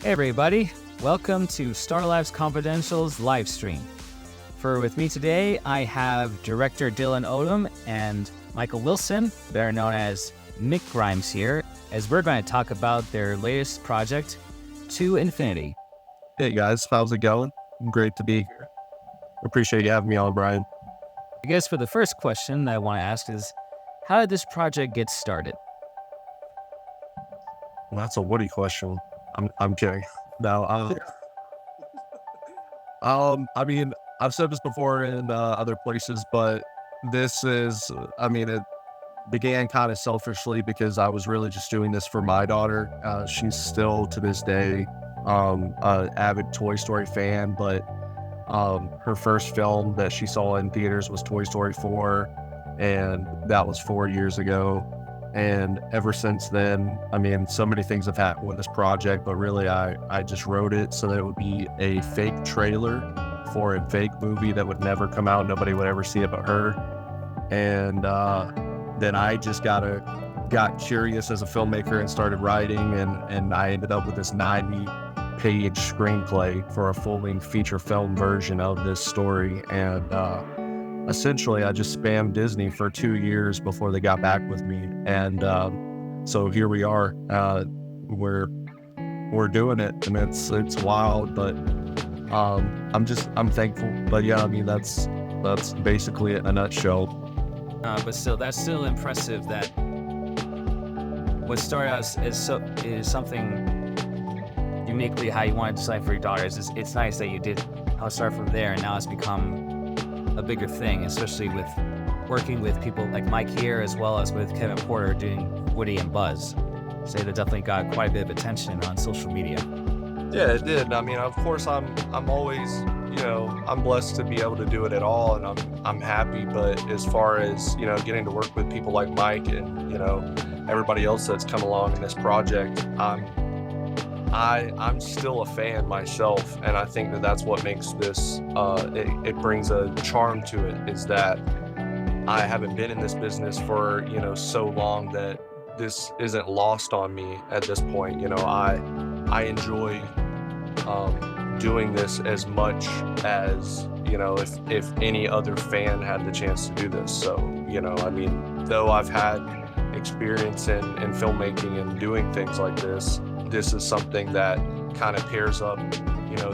Hey everybody, welcome to Star Lives Confidential's live stream. With me today, I have director Dylan Odom and Michael Wilson, better known as Mick Grimes here, as we're going to talk about their latest project, To Infinity. Hey guys, how's it going? Great to be here. Appreciate you having me on, Brian. I guess for the first question that I want to ask is, how did this project get started? Well, that's a Woody question. I'm kidding. No, I mean, I've said this before in other places, but this is, it began kind of selfishly because I was really just doing this for my daughter. She's still to this day an avid Toy Story fan, but her first film that she saw in theaters was Toy Story 4, and that was 4 years ago. And ever since then, so many things have happened with this project, but really I just wrote it so that it would be a fake trailer for a fake movie that would never come out. Nobody would ever see it but her. And then I just got curious as a filmmaker and started writing, and I ended up with this 90-page screenplay for a full-length feature film version of this story. And essentially, I just spammed Disney for 2 years before they got back with me, and so here we are. We're doing it, and it's wild, but I'm thankful. But yeah, that's basically it in a nutshell. But still, that's still impressive that what started out is something uniquely how you wanted to design for your daughters. It's nice that you did. I'll start from there, and now it's become a bigger thing, especially with working with people like Mike here, as well as with Kevin Porter doing Woody and Buzz. So that definitely got quite a bit of attention on social media. Yeah, it did. Of course, I'm always, I'm blessed to be able to do it at all, and I'm happy. But as far as getting to work with people like Mike and everybody else that's come along in this project, I'm still a fan myself, and I think that that's what makes this, it brings a charm to it, is that I haven't been in this business for, so long that this isn't lost on me at this point. I enjoy doing this as much as, if any other fan had the chance to do this. So, though I've had experience in filmmaking and doing things like this is something that kind of pairs up,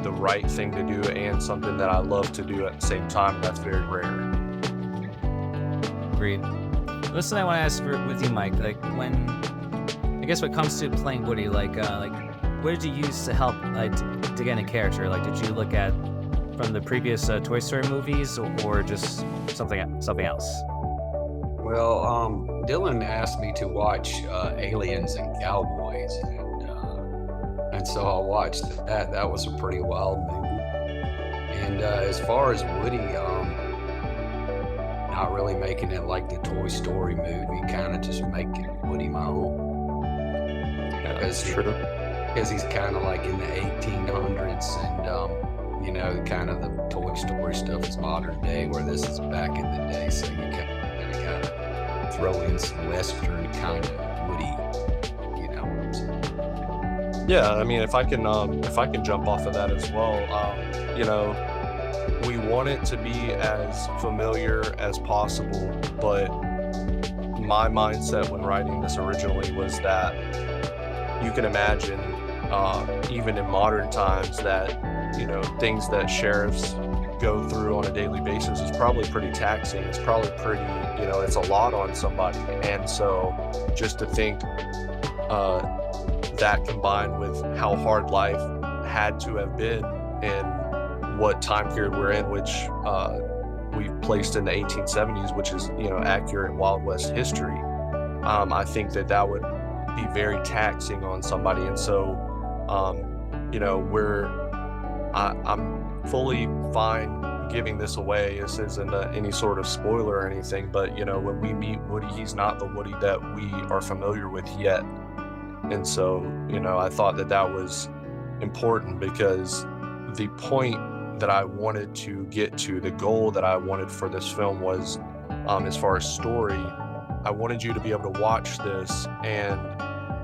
the right thing to do and something that I love to do at the same time. That's very rare. Agreed. Listen, I want to ask with you, Mike, like when it comes to playing Woody, like what did you use to help to get in a character? Like, did you look at from the previous Toy Story movies or just something else? Well, Dylan asked me to watch Aliens and Cowboys, and so I watched that. That was a pretty wild movie. And as far as Woody, not really making it like the Toy Story movie, kind of just making Woody my own. Yeah, that's true. Because he's kind of like in the 1800s, and kind of the Toy Story stuff is modern day, where this is back in the day. So you kind of throw in some Western kind of Woody. Yeah, if I can jump off of that as well, we want it to be as familiar as possible, but my mindset when writing this originally was that you can imagine, even in modern times, that, things that sheriffs go through on a daily basis is probably pretty taxing. It's probably pretty, it's a lot on somebody. And so just to think, that combined with how hard life had to have been and what time period we're in, which we've placed in the 1870s, which is, accurate Wild West history, I think that would be very taxing on somebody. And so, I'm fully fine giving this away. This isn't any sort of spoiler or anything, but, when we meet Woody, he's not the Woody that we are familiar with yet. And so, I thought that was important because the point that I wanted to get to, the goal that I wanted for this film was, as far as story, I wanted you to be able to watch this and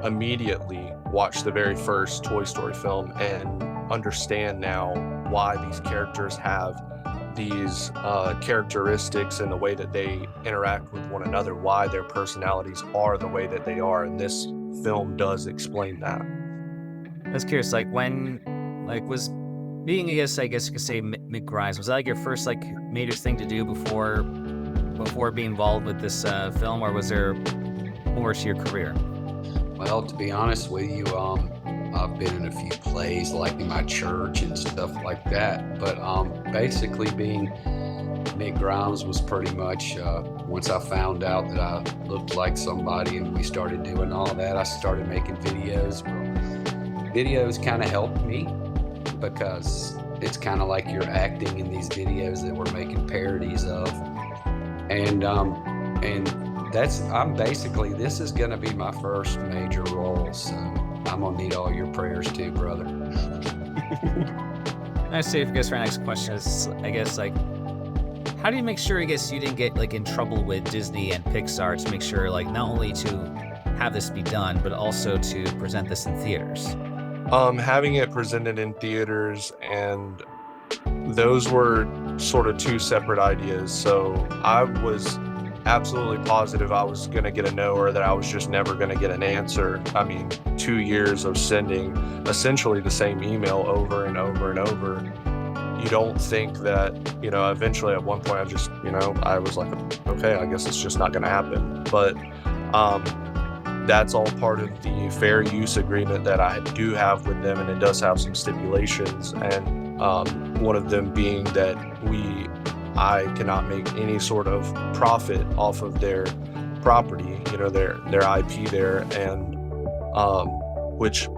immediately watch the very first Toy Story film and understand now why these characters have these characteristics and the way that they interact with one another, why their personalities are the way that they are, and this film does explain that. I was curious, like was being, I guess you could say Mick Grimes, was that like your first like major thing to do before being involved with this film, or was there more to your career? Well, to be honest with you, I've been in a few plays like in my church and stuff like that. But basically being Mick Grimes was pretty much, once I found out that I looked like somebody and we started doing all that, I started making videos. Videos kind of helped me because it's kind of like you're acting in these videos that we're making parodies of. And this is going to be my first major role, so I'm going to need all your prayers too, brother. I say, I guess our next question is, I guess, like, how do you make sure, I guess, you didn't get like in trouble with Disney and Pixar to make sure, like, not only to have this be done, but also to present this in theaters? Having it presented in theaters, and those were sort of two separate ideas. So I was absolutely positive I was going to get a no, or that I was just never going to get an answer. I mean, 2 years of sending essentially the same email over and over and over. You don't think that, eventually at one point I was like, okay, I guess it's just not going to happen. But that's all part of the fair use agreement that I do have with them, and it does have some stipulations, and one of them being that I cannot make any sort of profit off of their property, their IP there, and which,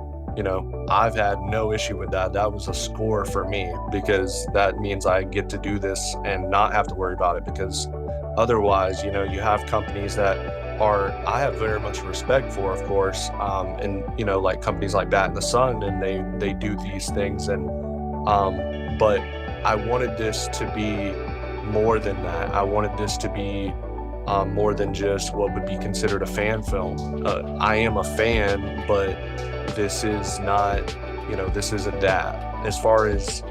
I've had no issue with that. That was a score for me, because that means I get to do this and not have to worry about it, because otherwise, you have companies that I have very much respect for, of course, and like companies like Bat in the Sun, and they do these things, and but I wanted this to be more than that. I wanted this to be more than just what would be considered a fan film. I am a fan, but this is not, this isn't that. As far as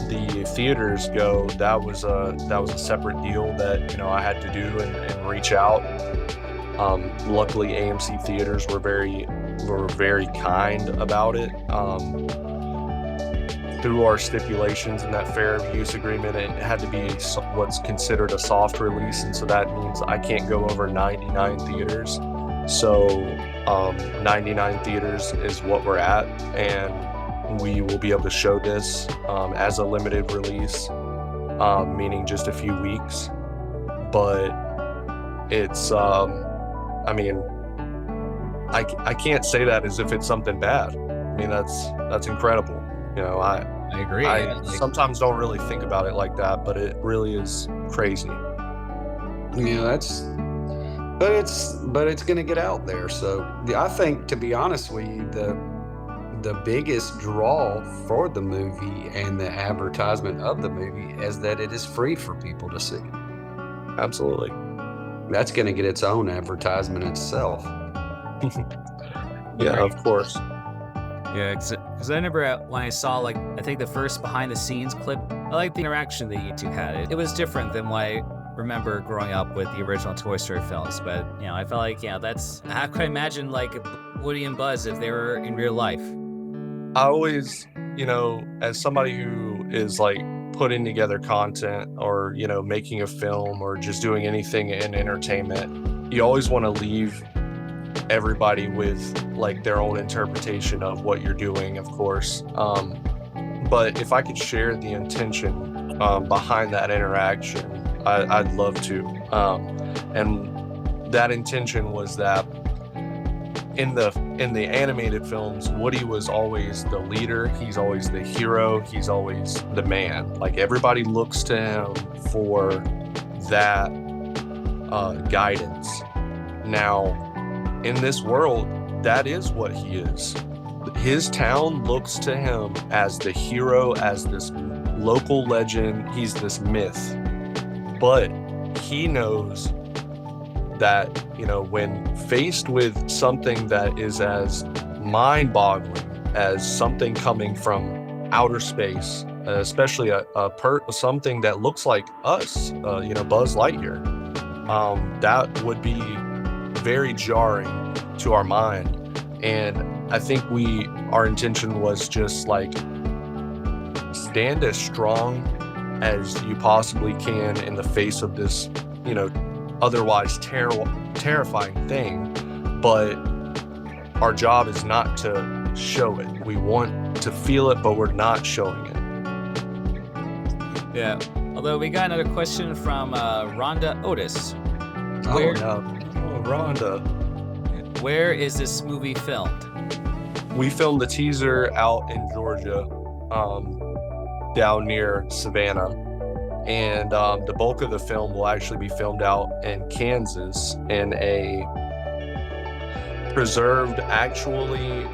the theaters go, that was a separate deal that I had to do and reach out. Luckily, AMC theaters were very kind about it. Through our stipulations in that fair use agreement, it had to be what's considered a soft release, and so that means I can't go over 99 theaters. So 99 theaters is what we're at, and we will be able to show this as a limited release, meaning just a few weeks. But it's I can't say that as if it's something bad. I mean, that's incredible. I agree. I sometimes don't really think about it like that, but it really is crazy. But it's going to get out there. So I think, to be honest with you, the biggest draw for the movie and the advertisement of the movie is that it is free for people to see. Absolutely. That's going to get its own advertisement itself. Yeah, of course. Yeah, because I remember when I saw, like, I think the first behind-the-scenes clip, I liked the interaction that you two had. It was different than what I remember growing up with the original Toy Story films, but, I felt like, that's, how could I imagine, like, Woody and Buzz if they were in real life? I always, as somebody who is, like, putting together content or, making a film or just doing anything in entertainment, you always want to leave everybody with like their own interpretation of what you're doing, of course. But if I could share the intention behind that interaction, I'd love to. And that intention was that in the animated films, Woody was always the leader. He's always the hero. He's always the man. Like, everybody looks to him for that guidance. Now, in this world, that is what he is. His town looks to him as the hero, as this local legend. He's this myth. But he knows that, when faced with something that is as mind-boggling as something coming from outer space, especially something that looks like us, Buzz Lightyear, that would be very jarring to our mind. And I think our intention was just like stand as strong as you possibly can in the face of this, otherwise terrifying thing. But our job is not to show it. We want to feel it, but we're not showing it. Yeah. Although we got another question from Rhonda Otis. Rhonda. Where is this movie filmed? We filmed the teaser out in Georgia, down near Savannah. And the bulk of the film will actually be filmed out in Kansas in a preserved, actually,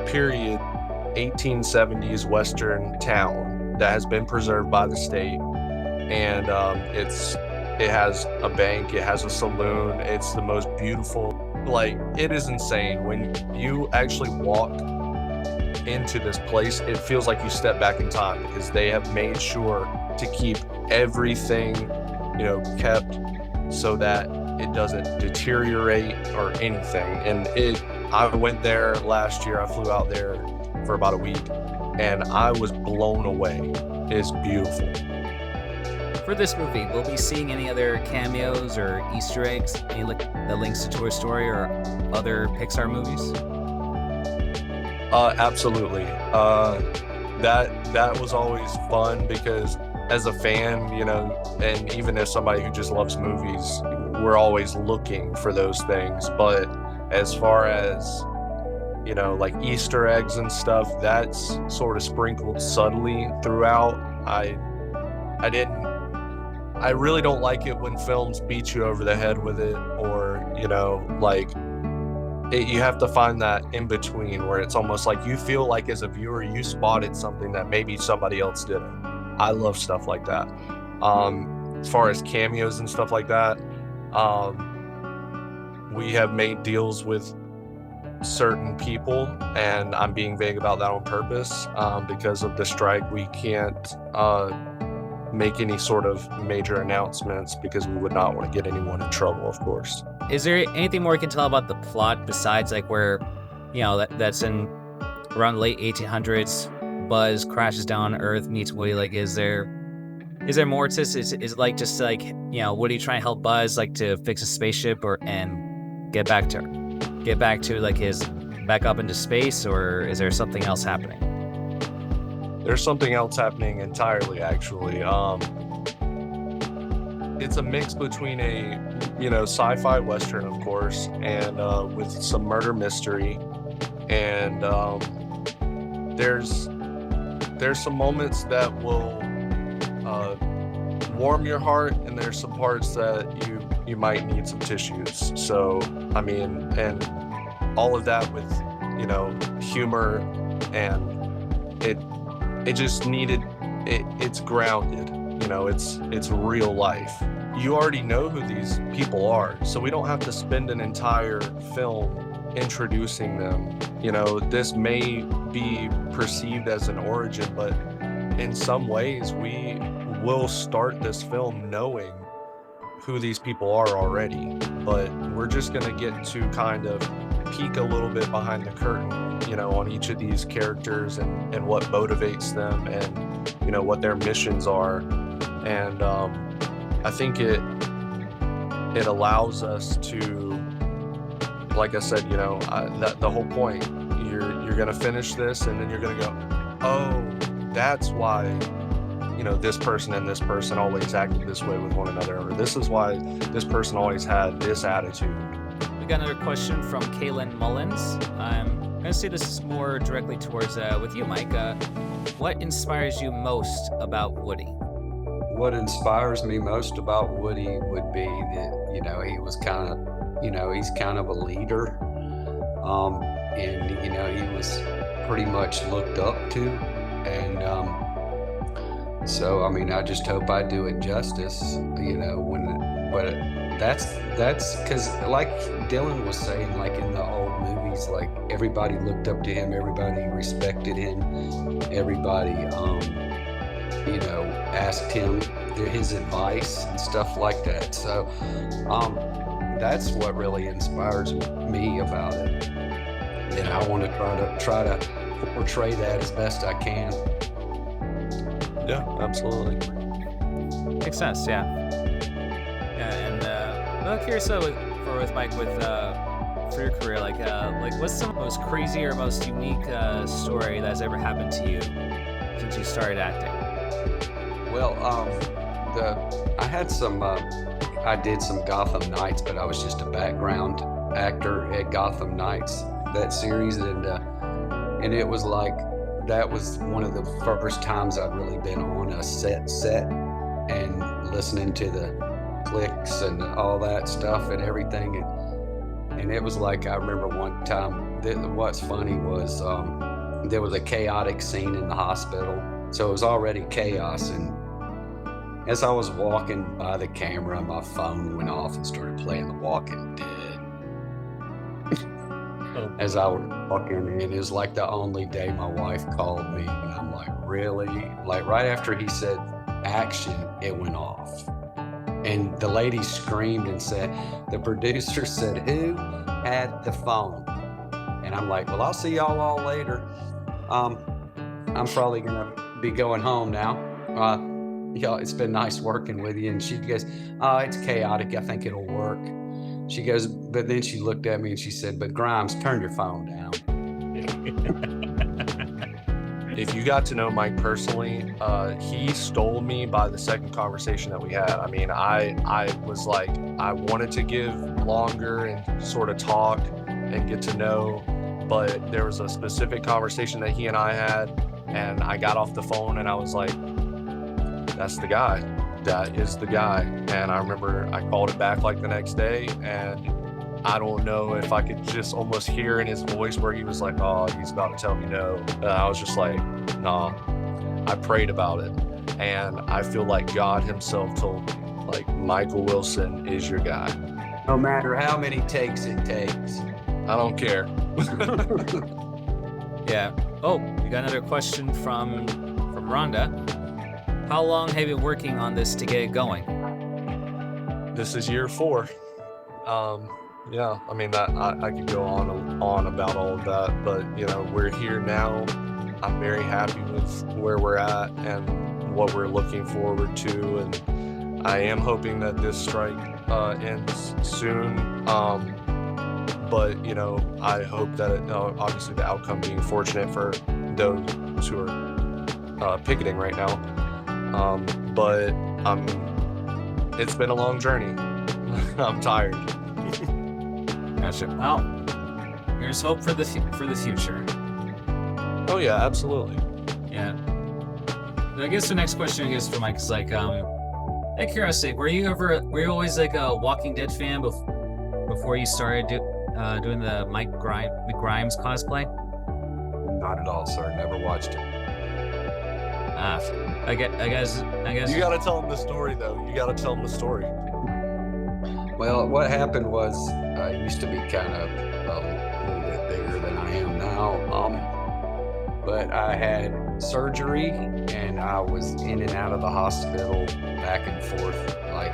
period 1870s Western town that has been preserved by the state. And it has a bank, it has a saloon, it's the most beautiful. Like, it is insane. When you actually walk into this place, it feels like you step back in time, because they have made sure to keep everything, kept so that it doesn't deteriorate or anything. And I went there last year. I flew out there for about a week, and I was blown away. It's beautiful. For this movie, we'll be seeing any other cameos or Easter eggs, any that links to Toy Story or other Pixar movies? Absolutely. That was always fun, because as a fan, and even as somebody who just loves movies, we're always looking for those things. But as far as, like Easter eggs and stuff, that's sort of sprinkled subtly throughout. I really don't like it when films beat you over the head with it, or, you have to find that in between where it's almost like you feel like as a viewer, you spotted something that maybe somebody else didn't. I love stuff like that. As far as cameos and stuff like that, we have made deals with certain people, and I'm being vague about that on purpose. Because of the strike, we can't make any sort of major announcements, because we would not want to get anyone in trouble, of course. Is there anything more you can tell about the plot besides like where, that's in around the late 1800s, Buzz crashes down on Earth, meets Woody? Like, is there more to this? Is it like just like, Woody trying to help Buzz like to fix a spaceship and get back to like his back up into space, or is there something else happening? There's something else happening entirely, actually. It's a mix between a, sci-fi Western, of course, and with some murder mystery. And there's some moments that will warm your heart, and there's some parts that you might need some tissues. So, and all of that with, humor, and it just needed, it's grounded, it's real life. You already know who these people are, so we don't have to spend an entire film introducing them. This may be perceived as an origin, but in some ways we will start this film knowing who these people are already, but we're just going to get to kind of peek a little bit behind the curtain, on each of these characters, and what motivates them, and what their missions are. And I think it allows us to, like I said, the whole point, you're gonna finish this, and then you're gonna go, oh, that's why this person and this person always acted this way with one another, or this is why this person always had this attitude. We got another question from Kaylin Mullins. I'm going to say this is more directly towards with you, Mike. What inspires you most about Woody? What inspires me most about Woody would be that, he was kind of, he's kind of a leader. And, he was pretty much looked up to. And so, I just hope I do it justice, but That's because, like Dylan was saying, like in the old movies, like everybody looked up to him, everybody respected him, everybody, asked him his advice and stuff like that. So, that's what really inspires me about it, and I want to try to portray that as best I can. Yeah, absolutely. Makes sense, yeah. Yeah, and I'm curious with Mike, for your career, like what's the most crazy or most unique story that's ever happened to you since you started acting? Well, I had some. I did some Gotham Knights, but I was just a background actor at Gotham Knights, that series, and it was like that was one of the first times I'd really been on a set and listening to the clicks and all that stuff and everything, and it was like I remember one time. What's funny was there was a chaotic scene in the hospital, so it was already chaos, and as I was walking by the camera, my phone went off and started playing The Walking Dead. As I was walking in, it was like the only day my wife called me, and I'm like, really? Like right after he said action, it went off. And the lady screamed and said, the producer said, who had the phone? And I'm like, well, I'll see y'all all later. I'm probably gonna be going home now. It's been nice working with you. And she goes, oh, it's chaotic. I think it'll work. She goes, but then she looked at me and she said, but Grimes, turn your phone down. If you got to know Mike personally, he stole me by the second conversation that we had. I mean, I was like, I wanted to give longer and sort of talk and get to know, but there was a specific conversation that he and I had, and I got off the phone and I was like, that's the guy. That is the guy. And I remember I called it back like the next day, and I don't know if I could just almost hear in his voice where he was like, oh, he's about to tell me no. And I was just like, nah. I prayed about it, and I feel like God himself told me, like, Michael Wilson is your guy. No matter how many takes it takes. I don't care. Yeah. Oh, we got another question from Rhonda. How long have you been working on this to get it going? This is year 4. Yeah, I mean, that I could go on about all of that, but we're here now. I'm very happy with where we're at and what we're looking forward to, and I am hoping that this strike ends soon. But I hope that obviously the outcome being fortunate for those who are picketing right now. But it's been a long journey. I'm tired. Gotcha. Well, there's hope for the future. Oh yeah, absolutely. Yeah. I guess the next question is for Mike is like, out of curiosity, were you always like a Walking Dead fan before you started doing the Mike Grimes cosplay? Not at all, sir. Never watched it. I guess you gotta tell him the story, though. You gotta tell him the story. Well, what happened was I used to be kind of a little bit bigger than I am now. But I had surgery, and I was in and out of the hospital back and forth, like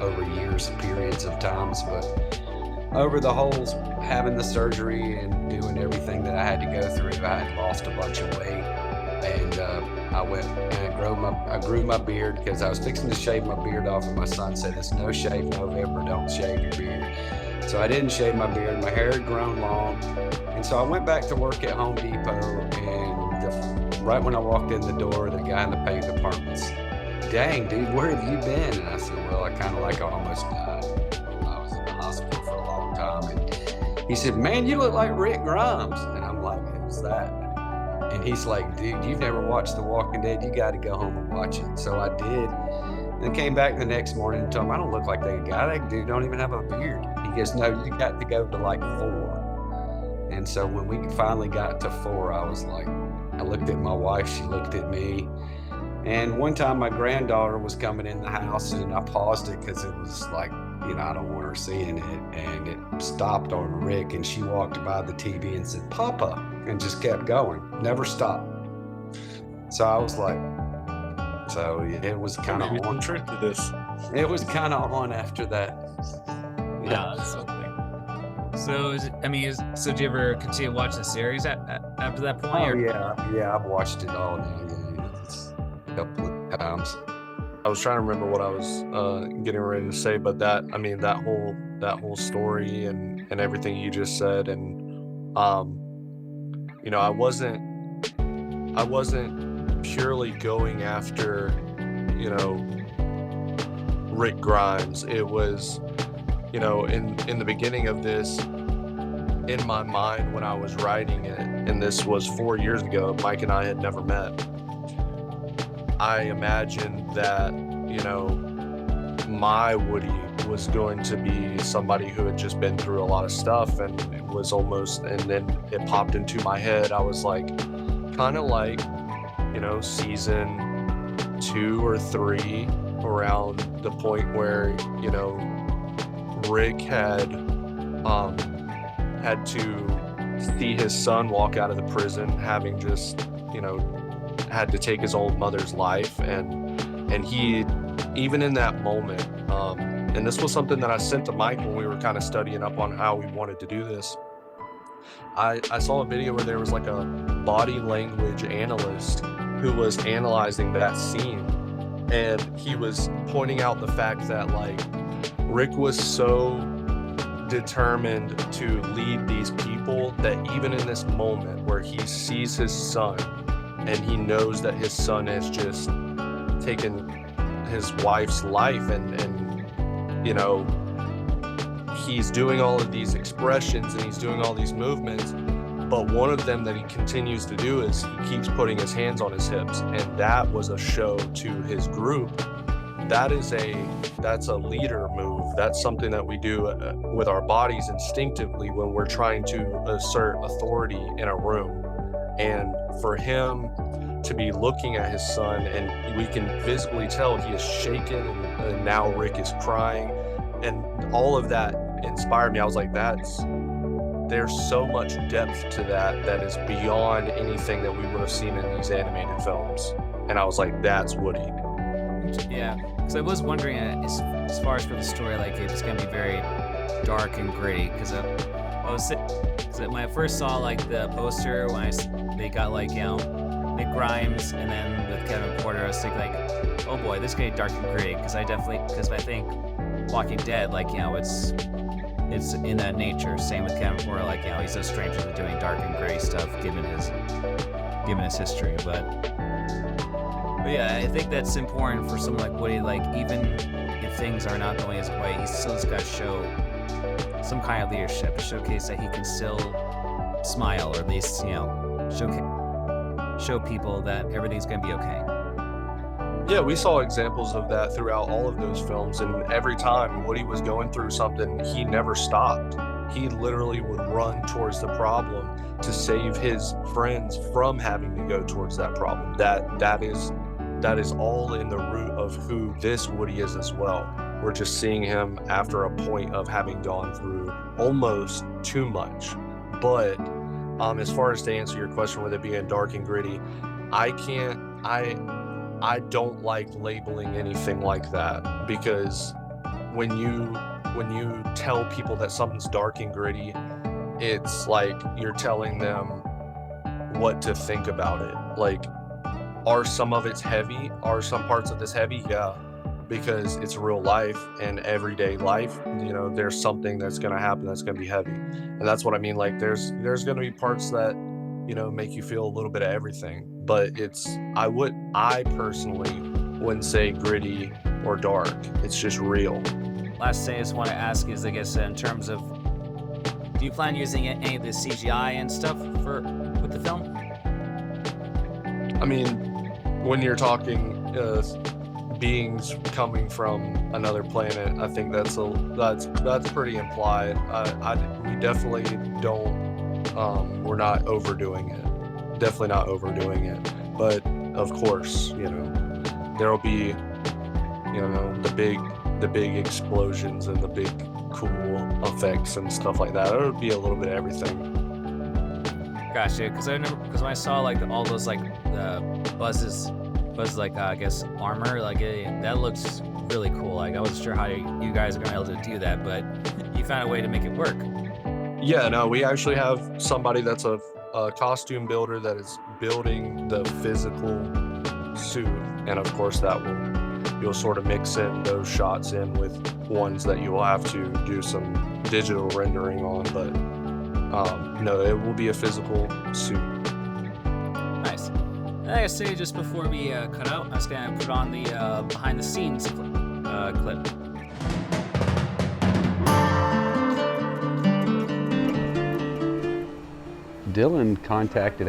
over years, periods of times. But over the whole having the surgery and doing everything that I had to go through, I had lost a bunch of weight. And I went and I grew my beard because I was fixing to shave my beard off, and my son said, it's no shave November, don't shave your beard. So I didn't shave my beard. My hair had grown long. And so I went back to work at Home Depot, and right when I walked in the door, the guy in the paint department said, dang, dude, where have you been? And I said, well, I kind of like almost died. I was in the hospital for a long time. And he said, man, you look like Rick Grimes. And I'm like, who's that? And he's like, dude, you've never watched The Walking Dead. You got to go home and watch it. So I did. And came back the next morning and told him, I don't look like that guy. That dude don't even have a beard. He goes, no, you got to go to like 4. And so when we finally got to 4, I was like, I looked at my wife, she looked at me. And one time my granddaughter was coming in the house, and I paused it because it was like I don't want her seeing it. And it stopped on Rick, and she walked by the TV and said, "Papa," and just kept going, never stopped. So I was like, so it was kind of Maybe some on. truth to this. It was kind of on after that. Yeah, that's something. So, so did you ever continue to watch the series after that point? Oh or- yeah, I've watched it all now. Yeah, it's a couple of times. I was trying to remember what I was getting ready to say, but that whole story and everything you just said, and I wasn't purely going after Rick Grimes. It was in the beginning of this, in my mind when I was writing it, and this was 4 years ago, Mike and I had never met. I imagined that, my Woody was going to be somebody who had just been through a lot of stuff, and it was almost, and then it popped into my head. I was like, kind of like, season 2 or 3, around the point where, Rick had to see his son walk out of the prison, having just, had to take his own mother's life, and he, even in that moment, and this was something that I sent to Mike when we were kind of studying up on how we wanted to do this. I saw a video where there was like a body language analyst who was analyzing that scene, and he was pointing out the fact that like Rick was so determined to lead these people that even in this moment where he sees his son and he knows that his son has just taken his wife's life, and he's doing all of these expressions and he's doing all these movements, but one of them that he continues to do is he keeps putting his hands on his hips, and that was a show to his group. That's a leader move. That's something that we do with our bodies instinctively when we're trying to assert authority in a room. And for him to be looking at his son, and we can visibly tell he is shaken, and now Rick is crying, and all of that inspired me. I was like, there's so much depth to that is beyond anything that we would have seen in these animated films. And I was like, that's Woody. Yeah, because I was wondering, as far as for the story, like it's gonna be very dark and gritty. Because when I first saw like the poster, they got like Nick Grimes, and then with Kevin Porter, I was thinking like, oh boy, this is gonna be dark and gritty. Because I think Walking Dead, like it's in that nature. Same with Kevin Porter, like he's no stranger to doing dark and gritty stuff, given his history, But yeah, I think that's important for someone like Woody. Like, even if things are not going his way, he still has got to show some kind of leadership, showcase that he can still smile, or at least, show people that everything's going to be okay. Yeah, we saw examples of that throughout all of those films, and every time Woody was going through something, he never stopped. He literally would run towards the problem to save his friends from having to go towards that problem. That is all in the root of who this Woody is as well. We're just seeing him after a point of having gone through almost too much. But as far as to answer your question with it being dark and gritty, I don't like labeling anything like that, because when you tell people that something's dark and gritty, it's like you're telling them what to think about it. Like, are some of it's heavy? Are some parts of this heavy? Yeah, because it's real life and everyday life. There's something that's going to happen that's going to be heavy. And that's what I mean. Like, there's going to be parts that, make you feel a little bit of everything. But I personally wouldn't say gritty or dark. It's just real. Last thing I just want to ask is, I guess, in terms of, do you plan using any of the CGI and stuff with the film? I mean, when you're talking beings coming from another planet, I think that's pretty implied. We definitely don't. We're not overdoing it. Definitely not overdoing it. But of course, there will be, the the big explosions and the big cool effects and stuff like that. It would be a little bit of everything. Gotcha. Because I remember, because when I saw like all those like the Buzz like I guess armor, like that looks really cool. Like I wasn't sure how you guys are gonna be able to do that, but you found a way to make it work. Yeah, no, we actually have somebody that's a costume builder that is building the physical suit, and of course you'll sort of mix in those shots in with ones that you will have to do some digital rendering on, but no, it will be a physical suit. Nice. Like I say, just before we cut out, I was gonna put on the behind the scenes clip. Dylan contacted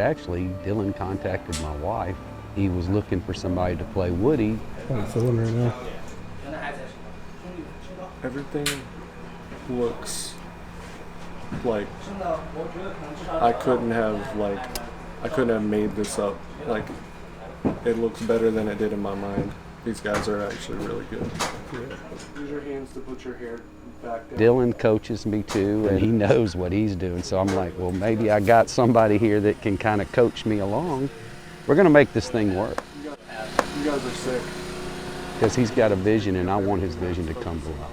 my wife. He was looking for somebody to play Woody. I'm filming right now. Everything looks like I couldn't have made this up. Like, it looks better than it did in my mind. These guys are actually really good. Yeah. Use your hands to put your hair back down. Dylan coaches me too, and he knows what he's doing. So I'm like, well, maybe I got somebody here that can kind of coach me along. We're gonna make this thing work. You guys are sick. Because he's got a vision, and I want his vision to come to life.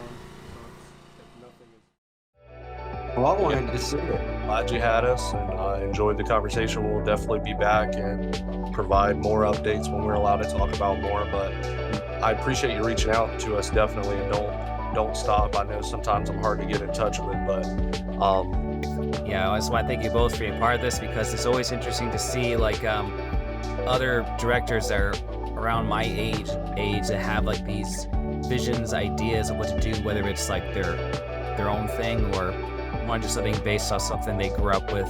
Well, I wanted to see it. Glad you had us, and I enjoyed the conversation. We'll definitely be back and provide more updates when we're allowed to talk about more. But I appreciate you reaching out to us, definitely, and don't stop. I know sometimes I'm hard to get in touch with, but Yeah, I just want to thank you both for being part of this, because it's always interesting to see like other directors that are around my age that have like these visions, ideas of what to do, whether it's like their own thing or want to do something based on something they grew up with,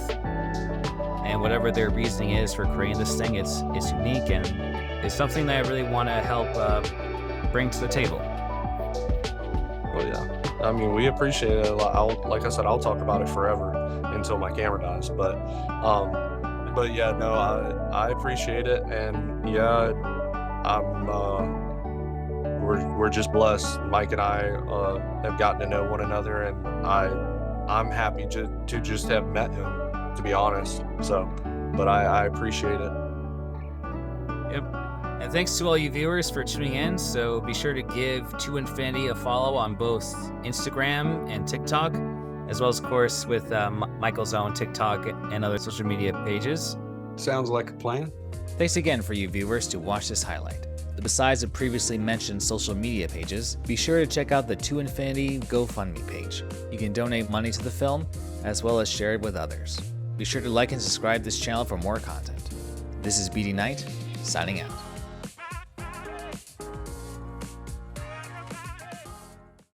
and whatever their reasoning is for creating this thing, it's unique, and it's something that I really want to help bring to the table. well, yeah. I mean, we appreciate it. Like I said, I'll talk about it forever until my camera dies. But yeah, no, I appreciate it, and yeah, we're just blessed. Mike and I have gotten to know one another, and I'm happy to just have met him, to be honest. So, but I appreciate it. Yep. And thanks to all you viewers for tuning in. So be sure to give To Infinity a follow on both Instagram and TikTok, as well as, of course, with Michael's own TikTok and other social media pages. Sounds like a plan. Thanks again for you viewers to watch this highlight. Besides the previously mentioned social media pages, be sure to check out the To Infinity GoFundMe page. You can donate money to the film, as well as share it with others. Be sure to like and subscribe this channel for more content. This is BD Knight, signing out.